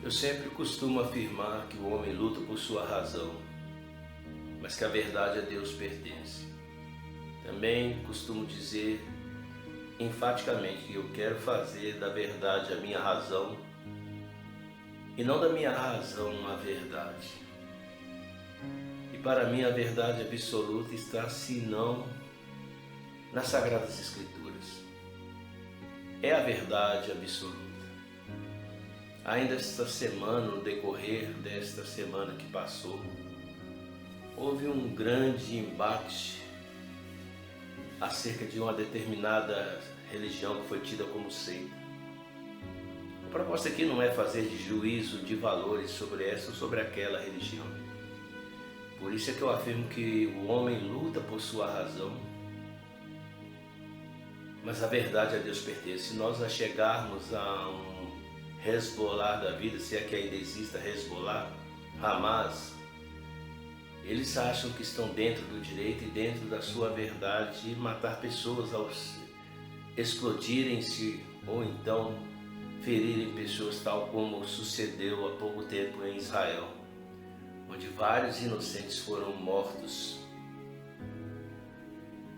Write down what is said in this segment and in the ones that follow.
Eu sempre costumo afirmar que o homem luta por sua razão, mas que a verdade a Deus pertence. Também costumo dizer enfaticamente que eu quero fazer da verdade a minha razão e não da minha razão a verdade. E para mim a verdade absoluta está, senão, nas Sagradas Escrituras. É a verdade absoluta. Ainda esta semana, no decorrer desta semana que passou, houve um grande embate acerca de uma determinada religião que foi tida como seita. A proposta aqui não é fazer de juízo de valores sobre essa ou sobre aquela religião. Por isso é que eu afirmo que o homem luta por sua razão, mas a verdade a Deus pertence. Se nós a chegarmos a um Hezbollah da vida, se é que ainda exista Hezbollah, Hamas, eles acham que estão dentro do direito e dentro da sua verdade de matar pessoas ao explodirem-se ou então ferirem pessoas, tal como sucedeu há pouco tempo em Israel, onde vários inocentes foram mortos.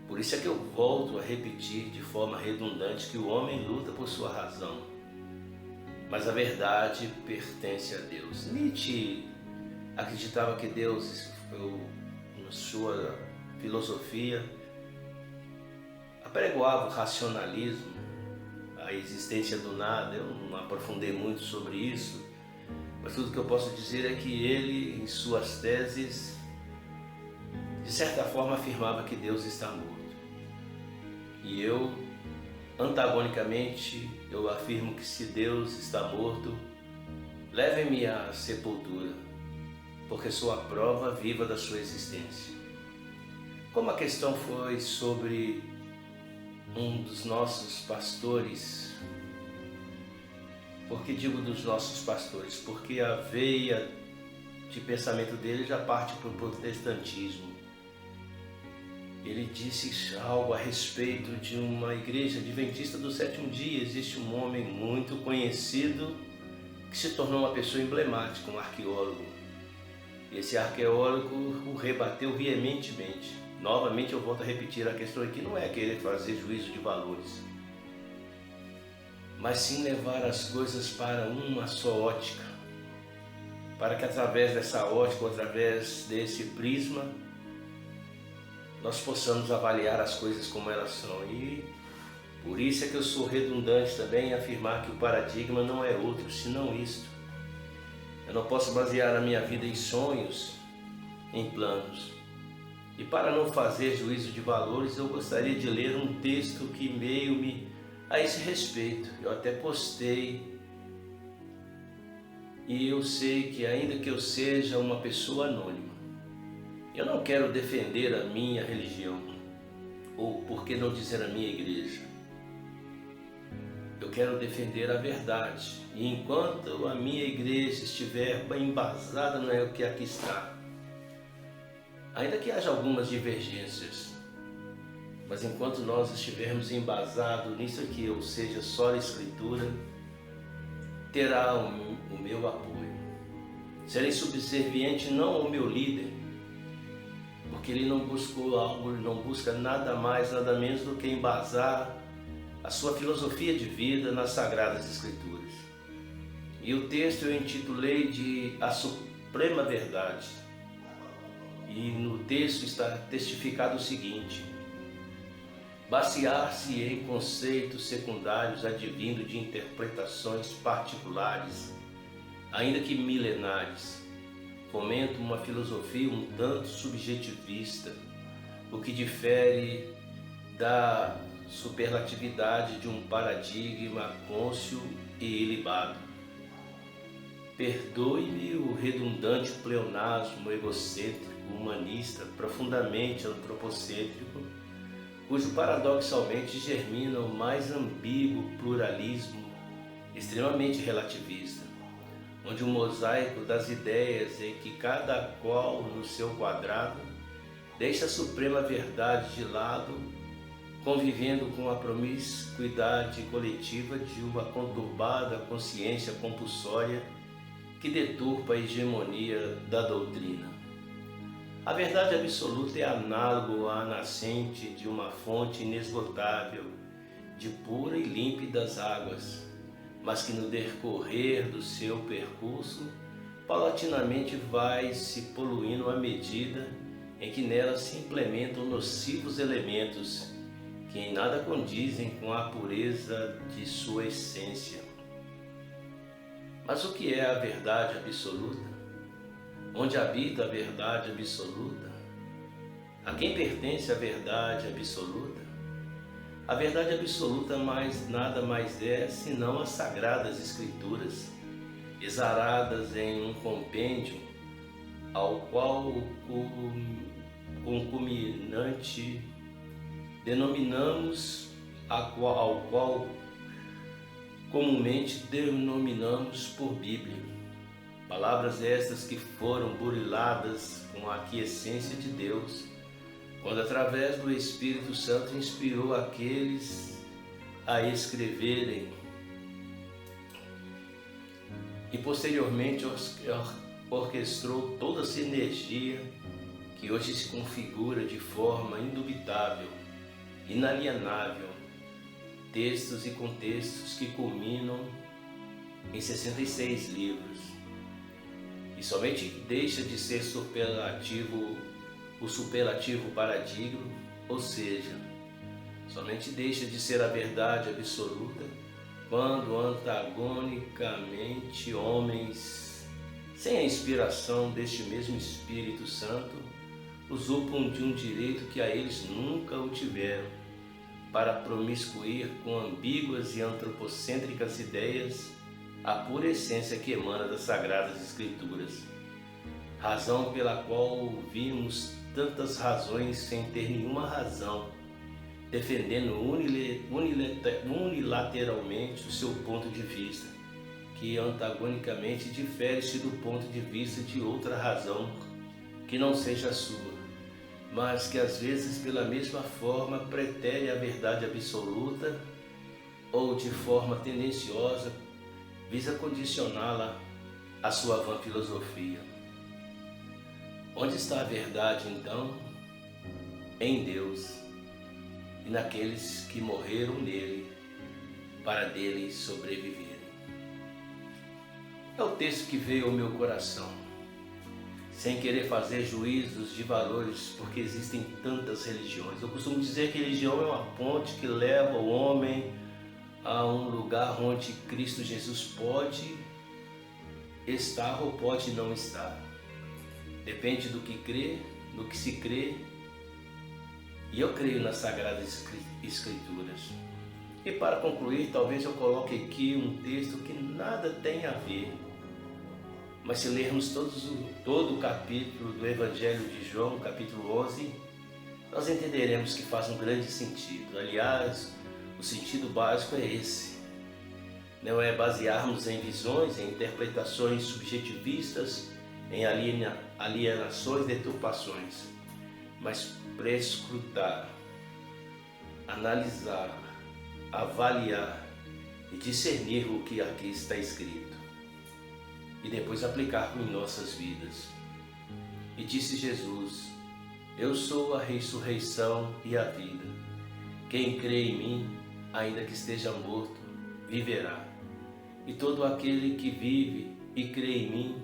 Por isso é que eu volto a repetir de forma redundante que o homem luta por sua razão, mas a verdade pertence a Deus. Nietzsche acreditava que Deus, na sua filosofia, apregoava o racionalismo, a existência do nada. Eu não aprofundei muito sobre isso, mas tudo que eu posso dizer é que ele, em suas teses, de certa forma afirmava que Deus está morto. E eu, antagonicamente, eu afirmo que se Deus está morto, leve-me à sepultura, porque sou a prova viva da sua existência. Como a questão foi sobre um dos nossos pastores, por que digo dos nossos pastores? Porque a veia de pensamento dele já parte para o protestantismo. Ele disse algo a respeito de uma igreja adventista do sétimo dia. Existe um homem muito conhecido que se tornou uma pessoa emblemática, um arqueólogo. Esse arqueólogo o rebateu veementemente. Novamente eu volto a repetir, a questão aqui não é querer fazer juízo de valores, mas sim levar as coisas para uma só ótica, para que através dessa ótica, ou através desse prisma, nós possamos avaliar as coisas como elas são. E por isso é que eu sou redundante também em afirmar que o paradigma não é outro senão isto. Eu não posso basear a minha vida em sonhos, em planos. E para não fazer juízo de valores, eu gostaria de ler um texto que veio-me a esse respeito. Eu até postei. E eu sei que ainda que eu seja uma pessoa anônima, eu não quero defender a minha religião, ou por que não dizer a minha igreja. Eu quero defender a verdade. E enquanto a minha igreja estiver bem embasada no que aqui está, ainda que haja algumas divergências, mas enquanto nós estivermos embasados nisso aqui, ou seja, só a Escritura, terá o meu apoio. Serei subserviente não ao meu líder, porque ele não buscou algo, ele não busca nada mais, nada menos do que embasar a sua filosofia de vida nas Sagradas Escrituras. E o texto eu intitulei de A Suprema Verdade. E no texto está testificado o seguinte: basear-se em conceitos secundários advindo de interpretações particulares, ainda que milenares, fomenta uma filosofia um tanto subjetivista, o que difere da superlatividade de um paradigma cônscio e ilibado. Perdoe-me o redundante pleonasmo egocêntrico, humanista, profundamente antropocêntrico, cujo paradoxalmente germina o mais ambíguo pluralismo extremamente relativista, onde o mosaico das ideias em que cada qual no seu quadrado deixa a suprema verdade de lado, convivendo com a promiscuidade coletiva de uma conturbada consciência compulsória que deturpa a hegemonia da doutrina. A verdade absoluta é análogo à nascente de uma fonte inesgotável, de pura e límpidas águas, mas que no decorrer do seu percurso, paulatinamente vai se poluindo à medida em que nela se implementam nocivos elementos que em nada condizem com a pureza de sua essência. Mas o que é a verdade absoluta? Onde habita a verdade absoluta? A quem pertence a verdade absoluta? A verdade absoluta nada mais é senão as sagradas escrituras, exaradas em um compêndio ao qual o concomitante denominamos, ao qual comumente denominamos por Bíblia. Palavras estas que foram buriladas com a aquiescência de Deus, quando através do Espírito Santo inspirou aqueles a escreverem e posteriormente orquestrou toda essa energia que hoje se configura de forma indubitável, inalienável, textos e contextos que culminam em 66 livros. E somente deixa de ser o superlativo paradigma, ou seja, somente deixa de ser a verdade absoluta quando antagonicamente homens, sem a inspiração deste mesmo Espírito Santo, usurpam de um direito que a eles nunca o tiveram, para promiscuir com ambíguas e antropocêntricas ideias a pura essência que emana das Sagradas Escrituras, razão pela qual ouvimos tantas razões sem ter nenhuma razão, defendendo unilateralmente o seu ponto de vista, que antagonicamente difere-se do ponto de vista de outra razão que não seja a sua, mas que às vezes pela mesma forma pretere a verdade absoluta ou de forma tendenciosa visa condicioná-la à sua vã filosofia. Onde está a verdade, então? Em Deus e naqueles que morreram nele para dele sobreviverem. É o texto que veio ao meu coração, sem querer fazer juízos de valores, porque existem tantas religiões. Eu costumo dizer que religião é uma ponte que leva o homem a um lugar onde Cristo Jesus pode estar ou pode não estar. Depende do que crê, no que se crê. E eu creio nas Sagradas Escrituras. E para concluir, talvez eu coloque aqui um texto que nada tem a ver. Mas se lermos todo o capítulo do Evangelho de João, capítulo 11, nós entenderemos que faz um grande sentido. Aliás, o sentido básico é esse. Não é basearmos em visões, em interpretações subjetivistas, em alienações, deturpações, mas prescrutar, analisar, avaliar e discernir o que aqui está escrito e depois aplicar em nossas vidas. E disse Jesus: eu sou a ressurreição e a vida. Quem crê em mim, ainda que esteja morto, viverá. E todo aquele que vive e crê em mim,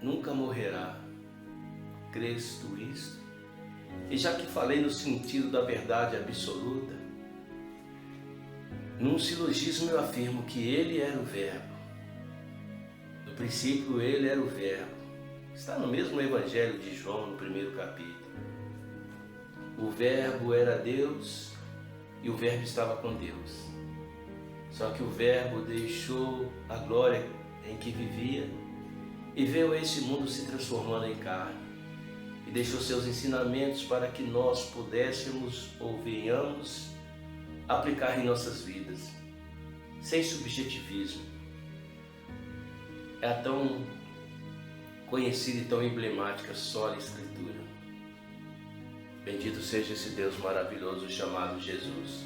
nunca morrerá. Crês tu isto? E já que falei no sentido da verdade absoluta, num silogismo eu afirmo que ele era o Verbo. No princípio ele era o Verbo. Está no mesmo Evangelho de João, no primeiro capítulo. O Verbo era Deus e o Verbo estava com Deus. Só que o Verbo deixou a glória em que vivia e veio a esse mundo se transformando em carne. E deixou seus ensinamentos para que nós pudéssemos ou venhamos aplicar em nossas vidas, sem subjetivismo. É a tão conhecida e tão emblemática só a Escritura. Bendito seja esse Deus maravilhoso chamado Jesus.